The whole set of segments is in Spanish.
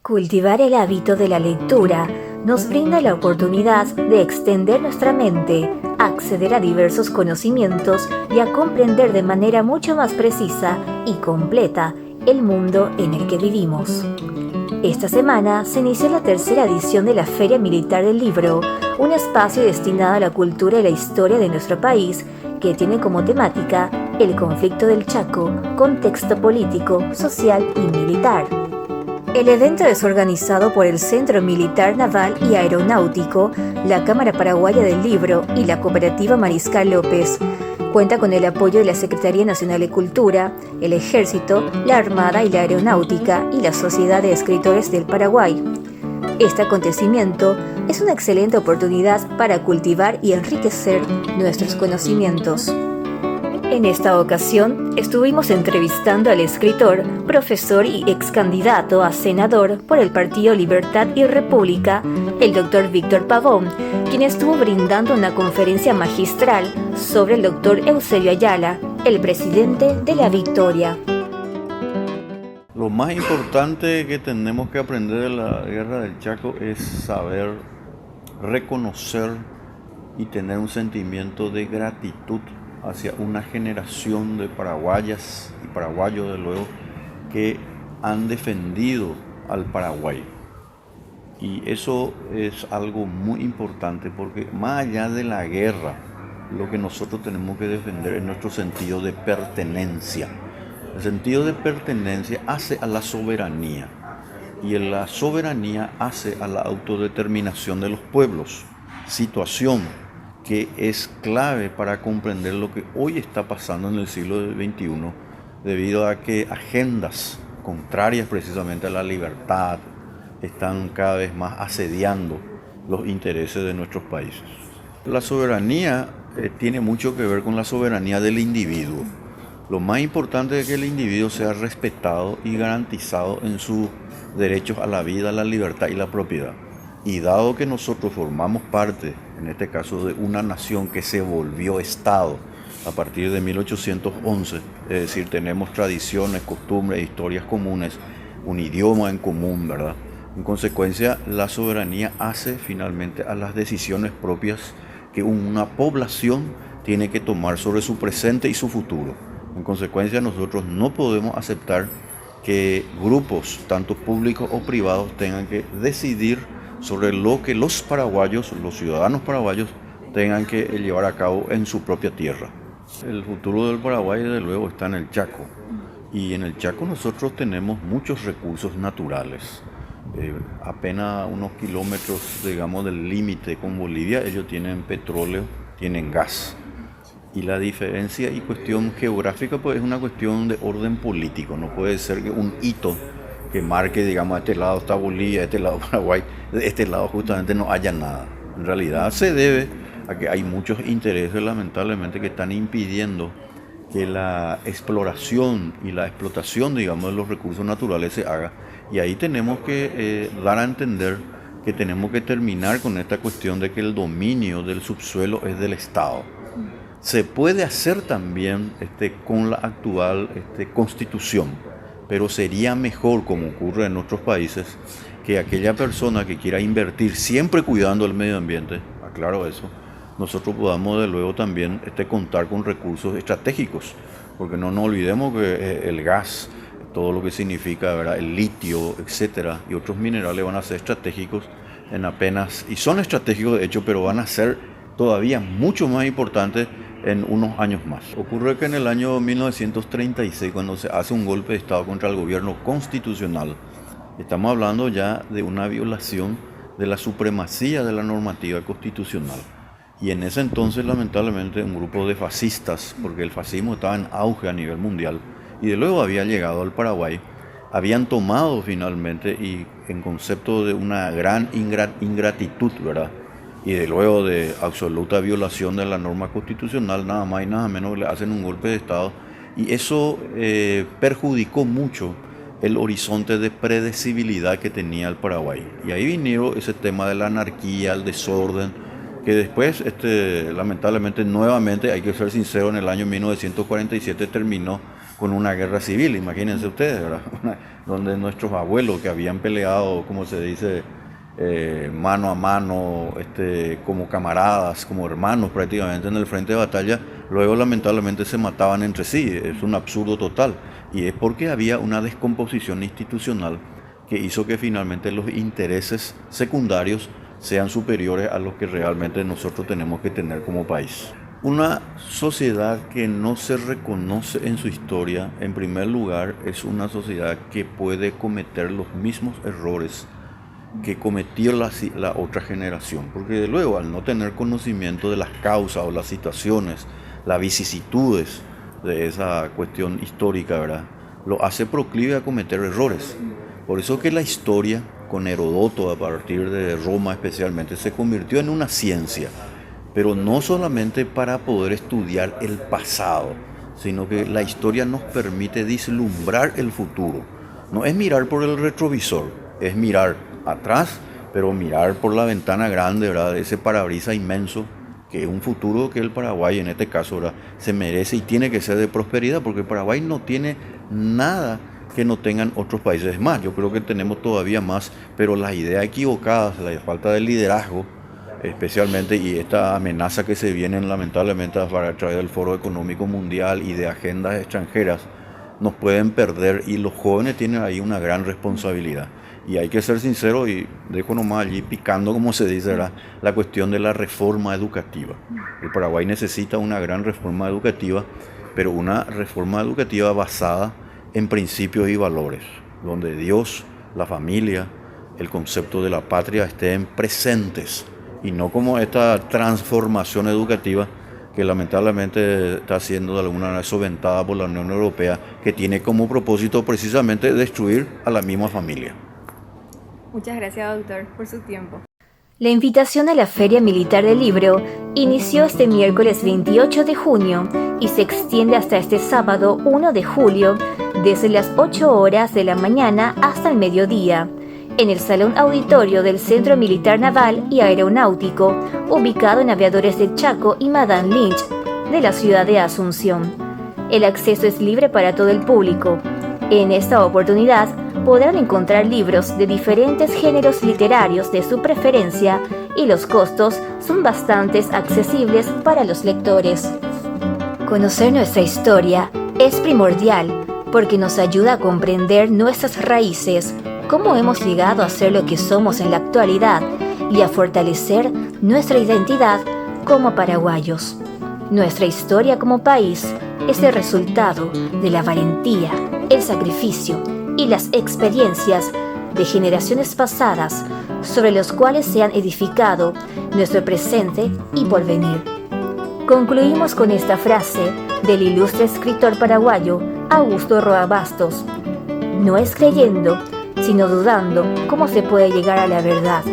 Cultivar el hábito de la lectura nos brinda la oportunidad de extender nuestra mente, acceder a diversos conocimientos y a comprender de manera mucho más precisa y completa el mundo en el que vivimos. Esta semana se inició la tercera edición de la Feria Militar del Libro, un espacio destinado a la cultura y la historia de nuestro país que tiene como temática el conflicto del Chaco, contexto político, social y militar. El evento es organizado por el Centro Militar Naval y Aeronáutico, la Cámara Paraguaya del Libro y la Cooperativa Mariscal López. Cuenta con el apoyo de la Secretaría Nacional de Cultura, el Ejército, la Armada y la Aeronáutica y la Sociedad de Escritores del Paraguay. Este acontecimiento es una excelente oportunidad para cultivar y enriquecer nuestros conocimientos. En esta ocasión, estuvimos entrevistando al escritor, profesor y ex candidato a senador por el Partido Libertad y República, el doctor Víctor Pavón, quien estuvo brindando una conferencia magistral sobre el doctor Eusebio Ayala, el presidente de La Victoria. Lo más importante que tenemos que aprender de la guerra del Chaco es saber reconocer y tener un sentimiento de gratitud hacia una generación de paraguayas y paraguayos, de luego, que han defendido al Paraguay. Y eso es algo muy importante porque más allá de la guerra, lo que nosotros tenemos que defender es nuestro sentido de pertenencia. El sentido de pertenencia hace a la soberanía y la soberanía hace a la autodeterminación de los pueblos, situación que es clave para comprender lo que hoy está pasando en el siglo XXI, debido a que agendas contrarias precisamente a la libertad están cada vez más asediando los intereses de nuestros países. La soberanía tiene mucho que ver con la soberanía del individuo. Lo más importante es que el individuo sea respetado y garantizado en sus derechos a la vida, a la libertad y la propiedad. Y dado que nosotros formamos parte, en este caso, de una nación que se volvió Estado a partir de 1811, es decir, tenemos tradiciones, costumbres, historias comunes, un idioma en común, ¿verdad? En consecuencia, la soberanía hace finalmente a las decisiones propias que una población tiene que tomar sobre su presente y su futuro. En consecuencia, nosotros no podemos aceptar que grupos, tanto públicos o privados, tengan que decidir sobre lo que los paraguayos, los ciudadanos paraguayos, tengan que llevar a cabo en su propia tierra. El futuro del Paraguay, desde luego, está en el Chaco. Y en el Chaco nosotros tenemos muchos recursos naturales. Apenas unos kilómetros, digamos, del límite con Bolivia, ellos tienen petróleo, tienen gas. Y la diferencia y cuestión geográfica pues es una cuestión de orden político. No puede ser que un hito que marque, digamos, a este lado está Bolivia, a este lado Paraguay, de este lado justamente no haya nada. En realidad se debe a que hay muchos intereses, lamentablemente, que están impidiendo que la exploración y la explotación, digamos, de los recursos naturales se haga. Y ahí tenemos que dar a entender que tenemos que terminar con esta cuestión de que el dominio del subsuelo es del Estado. Se puede hacer también con la actual constitución, pero sería mejor, como ocurre en otros países, que aquella persona que quiera invertir siempre cuidando el medio ambiente, aclaro eso, nosotros podamos de luego también contar con recursos estratégicos, porque no nos olvidemos que el gas, todo lo que significa, ¿verdad?, el litio, etcétera, y otros minerales van a ser estratégicos en apenas, y son estratégicos de hecho, pero van a ser todavía mucho más importantes en unos años más. Ocurre que en el año 1936, cuando se hace un golpe de Estado contra el gobierno constitucional, estamos hablando ya de una violación de la supremacía de la normativa constitucional. Y en ese entonces, lamentablemente, un grupo de fascistas, porque el fascismo estaba en auge a nivel mundial, y de luego había llegado al Paraguay, habían tomado finalmente, y en concepto de una gran ingratitud, ¿verdad?, y de luego de absoluta violación de la norma constitucional, nada más y nada menos, le hacen un golpe de Estado, y eso perjudicó mucho el horizonte de predecibilidad que tenía el Paraguay. Y ahí vinieron ese tema de la anarquía, el desorden, que después, lamentablemente, nuevamente, hay que ser sincero, en el año 1947 terminó con una guerra civil, imagínense ustedes, ¿verdad? Donde nuestros abuelos que habían peleado, como se dice, mano a mano, como camaradas, como hermanos prácticamente en el frente de batalla, luego lamentablemente se mataban entre sí. Es un absurdo total, y es porque había una descomposición institucional que hizo que finalmente los intereses secundarios sean superiores a los que realmente nosotros tenemos que tener como país. Una sociedad que no se reconoce en su historia, en primer lugar, es una sociedad que puede cometer los mismos errores que cometió la otra generación, porque luego, al no tener conocimiento de las causas o las situaciones, las vicisitudes de esa cuestión histórica, ¿verdad?, lo hace proclive a cometer errores. Por eso que la historia, con Heródoto, a partir de Roma especialmente, se convirtió en una ciencia, pero no solamente para poder estudiar el pasado, sino que la historia nos permite vislumbrar el futuro. No es mirar por el retrovisor, es mirar atrás, pero mirar por la ventana grande, ¿verdad?, de ese parabrisas inmenso, que es un futuro que el Paraguay, en este caso, ¿verdad?, se merece y tiene que ser de prosperidad, porque Paraguay no tiene nada que no tengan otros países más. Yo creo que tenemos todavía más, pero las ideas equivocadas, la falta de liderazgo, especialmente, y esta amenaza que se viene lamentablemente a través del Foro Económico Mundial y de agendas extranjeras, nos pueden perder, y los jóvenes tienen ahí una gran responsabilidad. Y hay que ser sincero, y dejo nomás allí picando, como se dice, ¿verdad?, la cuestión de la reforma educativa. El Paraguay necesita una gran reforma educativa, pero una reforma educativa basada en principios y valores, donde Dios, la familia, el concepto de la patria estén presentes, y no como esta transformación educativa que lamentablemente está siendo de alguna manera soventada por la Unión Europea, que tiene como propósito precisamente destruir a la misma familia. Muchas gracias, doctor, por su tiempo. La invitación a la Feria Militar del Libro inició este miércoles 28 de junio y se extiende hasta este sábado 1 de julio, desde las 8 horas de la mañana hasta el mediodía, en el Salón Auditorio del Centro Militar Naval y Aeronáutico, ubicado en Aviadores del Chaco y Madame Lynch, de la ciudad de Asunción. El acceso es libre para todo el público. En esta oportunidad podrán encontrar libros de diferentes géneros literarios de su preferencia, y los costos son bastante accesibles para los lectores. Conocer nuestra historia es primordial porque nos ayuda a comprender nuestras raíces, cómo hemos llegado a ser lo que somos en la actualidad y a fortalecer nuestra identidad como paraguayos. Nuestra historia como país es el resultado de la valentía, el sacrificio y las experiencias de generaciones pasadas, sobre los cuales se han edificado nuestro presente y porvenir. Concluimos con esta frase del ilustre escritor paraguayo Augusto Roa Bastos: no es creyendo, sino dudando cómo se puede llegar a la verdad,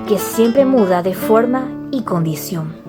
que siempre muda de forma y condición.